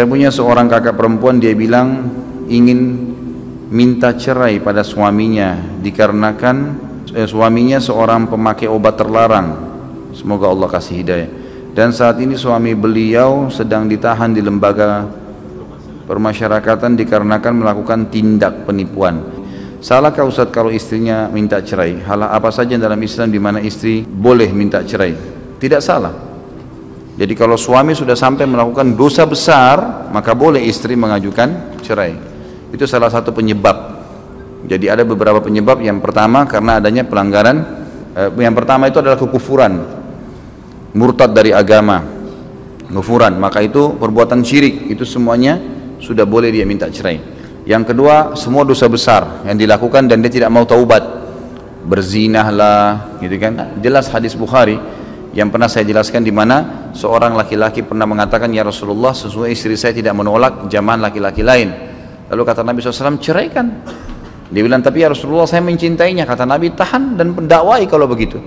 Saya punya seorang kakak perempuan, dia bilang ingin minta cerai pada suaminya dikarenakan suaminya seorang pemakai obat terlarang. Semoga Allah kasih hidayah. Dan saat ini suami beliau sedang ditahan di lembaga permasyarakatan dikarenakan melakukan tindak penipuan. Salahkah Ustaz kalau istrinya minta cerai? Hal apa saja dalam Islam di mana istri boleh minta cerai? Tidak salah. Jadi kalau suami sudah sampai melakukan dosa besar, maka boleh istri mengajukan cerai. Itu salah satu penyebab. Jadi ada beberapa penyebab. Yang pertama karena adanya pelanggaran. Yang pertama itu adalah kekufuran, murtad dari agama, kufuran. Maka itu perbuatan syirik. Itu semuanya sudah boleh dia minta cerai. Yang kedua, semua dosa besar yang dilakukan dan dia tidak mau taubat, berzinahlah, gitu kan? Jelas hadis Bukhari yang pernah saya jelaskan di mana seorang laki-laki pernah mengatakan, ya Rasulullah, sesungguhnya istri saya tidak menolak jamaah laki-laki lain. Lalu kata Nabi SAW, ceraikan. Dia bilang, tapi ya Rasulullah, saya mencintainya. Kata Nabi, tahan dan pendakwai kalau begitu.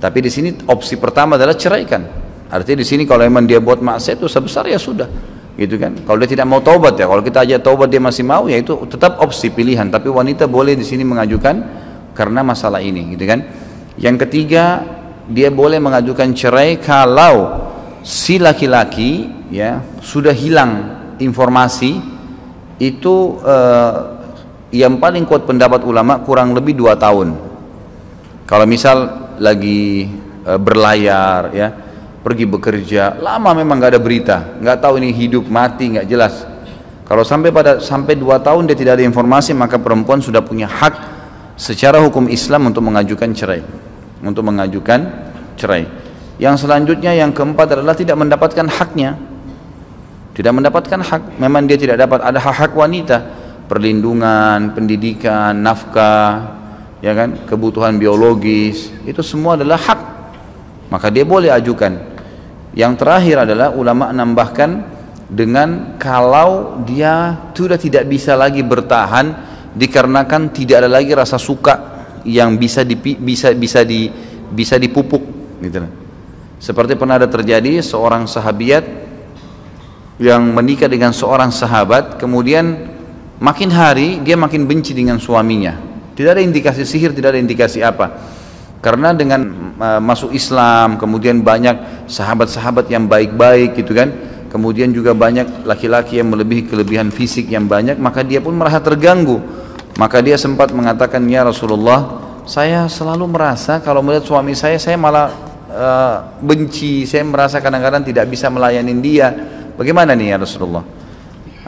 Tapi di sini opsi pertama adalah ceraikan. Artinya di sini kalau memang dia buat maksiat dosa besar, ya sudah, gitu kan? Kalau dia tidak mau taubat, ya kalau kita aja taubat dia masih mau, ya itu tetap opsi pilihan. Tapi wanita boleh di sini mengajukan karena masalah ini, gitu kan? Yang ketiga, dia boleh mengajukan cerai kalau si laki-laki ya sudah hilang informasi itu. Yang paling kuat pendapat ulama kurang lebih 2 tahun. Kalau misal lagi berlayar ya, pergi bekerja, lama memang nggak ada berita, nggak tahu ini hidup mati, nggak jelas. Kalau sampai 2 tahun dia tidak ada informasi, maka perempuan sudah punya hak secara hukum Islam untuk mengajukan cerai. Yang selanjutnya, yang keempat adalah tidak mendapatkan haknya. Tidak mendapatkan hak. Memang dia tidak dapat, ada hak-hak wanita, perlindungan, pendidikan, nafkah, ya kan, kebutuhan biologis, itu semua adalah hak. Maka dia boleh ajukan. Yang terakhir adalah ulama nambahkan dengan kalau dia sudah tidak bisa lagi bertahan dikarenakan tidak ada lagi rasa suka yang bisa dipupuk, gitu. Seperti pernah ada terjadi seorang sahabiat yang menikah dengan seorang sahabat, kemudian makin hari dia makin benci dengan suaminya. Tidak ada indikasi sihir, tidak ada indikasi apa. Karena dengan masuk Islam, kemudian banyak sahabat-sahabat yang baik-baik, gitu kan. Kemudian juga banyak laki-laki yang melebihi kelebihan fisik yang banyak, maka dia pun merasa terganggu. Maka dia sempat mengatakan, ya Rasulullah, saya selalu merasa kalau melihat suami saya malah benci. Saya merasa kadang-kadang tidak bisa melayani dia. Bagaimana nih ya Rasulullah?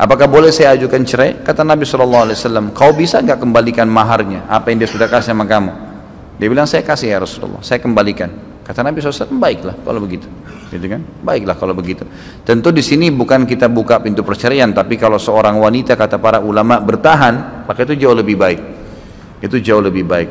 Apakah boleh saya ajukan cerai? Kata Nabi SAW, kau bisa nggak kembalikan maharnya, apa yang dia sudah kasih sama kamu? Dia bilang, saya kasih ya Rasulullah, saya kembalikan. Kata Nabi SAW, baiklah kalau begitu, gitu kan? Baiklah kalau begitu. Tentu di sini bukan kita buka pintu perceraian, tapi kalau seorang wanita, kata para ulama, bertahan, maka itu jauh lebih baik. Itu jauh lebih baik.